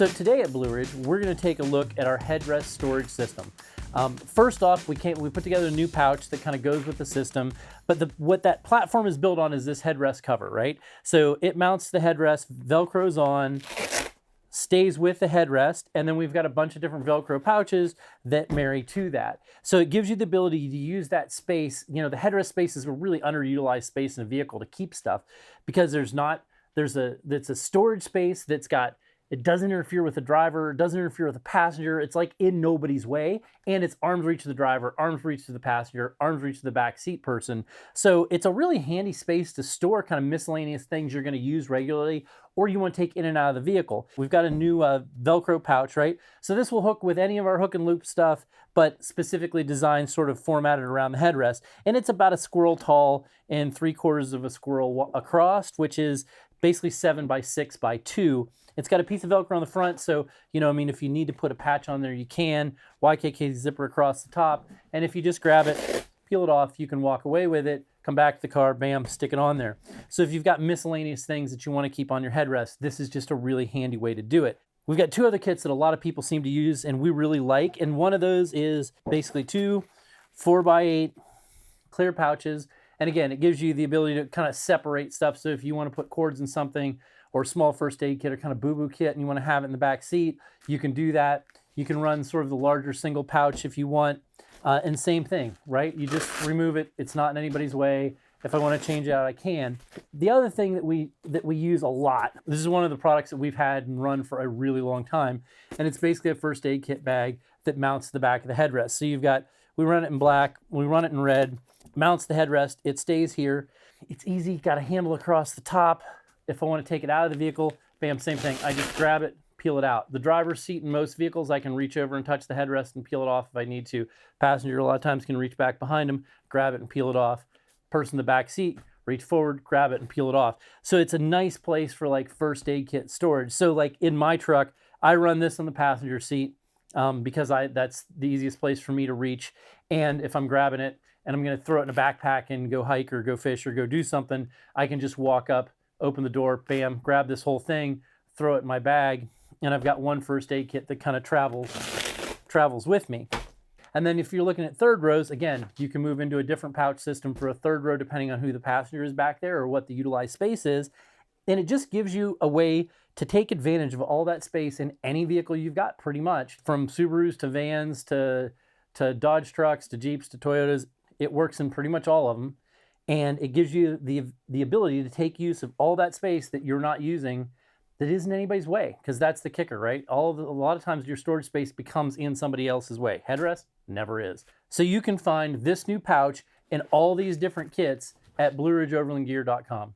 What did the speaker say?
So today at Blue Ridge, we're going to take a look at our headrest storage system. First off, we put together a new pouch that kind of goes with the system, but what that platform is built on is this headrest cover, right? So it mounts the headrest, Velcros on, stays with the headrest, and then we've got a bunch of different Velcro pouches that marry to that. So it gives you the ability to use that space. You know, the headrest space is a really underutilized space in a vehicle to keep stuff, because it's a storage space it doesn't interfere with the driver, it doesn't interfere with the passenger. It's like in nobody's way, and it's arm's reach to the driver, arm's reach to the passenger, arm's reach to the back seat person. So it's a really handy space to store kind of miscellaneous things you're going to use regularly, or you want to take in and out of the vehicle. We've got a new Velcro pouch, right? So this will hook with any of our hook and loop stuff, but specifically designed, sort of formatted around the headrest. And it's about a squirrel tall and 3/4 of a squirrel across, which is basically 7 by 6 by 2. It's got a piece of Velcro on the front, so, if you need to put a patch on there, you can. YKK zipper across the top, and if you just grab it, peel it off, you can walk away with it, come back to the car, bam, stick it on there. So if you've got miscellaneous things that you want to keep on your headrest, this is just a really handy way to do it. We've got two other kits that a lot of people seem to use and we really like, and one of those is basically 2 4x8 clear pouches. And again, it gives you the ability to kind of separate stuff. So if you want to put cords in something, or a small first aid kit, or kind of boo-boo kit, and you want to have it in the back seat, you can do that. You can run sort of the larger single pouch if you want. And same thing, right? You just remove it. It's not in anybody's way. If I want to change it out, I can. The other thing that we use a lot, this is one of the products that we've had and run for a really long time, and it's basically a first aid kit bag that mounts the back of the headrest. So we run it in black, we run it in red, mounts the headrest, it stays here. It's easy, got a handle across the top. If I want to take it out of the vehicle, bam, same thing. I just grab it, peel it out. The driver's seat in most vehicles, I can reach over and touch the headrest and peel it off if I need to. Passenger, a lot of times, can reach back behind them, grab it and peel it off. Person in the back seat, reach forward, grab it and peel it off. So it's a nice place for like first aid kit storage. So like in my truck, I run this on the passenger seat because that's the easiest place for me to reach. And if I'm grabbing it and I'm going to throw it in a backpack and go hike or go fish or go do something, I can just walk up, open the door, bam, grab this whole thing, throw it in my bag, and I've got one first aid kit that kind of travels with me. And then if you're looking at third rows, again, you can move into a different pouch system for a third row depending on who the passenger is back there or what the utilized space is. And it just gives you a way to take advantage of all that space in any vehicle you've got, pretty much. From Subarus to vans to Dodge trucks to Jeeps to Toyotas, it works in pretty much all of them. And it gives you the ability to take use of all that space that you're not using that isn't anybody's way, because that's the kicker, right? A lot of times your storage space becomes in somebody else's way. Headrest never is. So you can find this new pouch and all these different kits at BlueRidgeOverlandGear.com.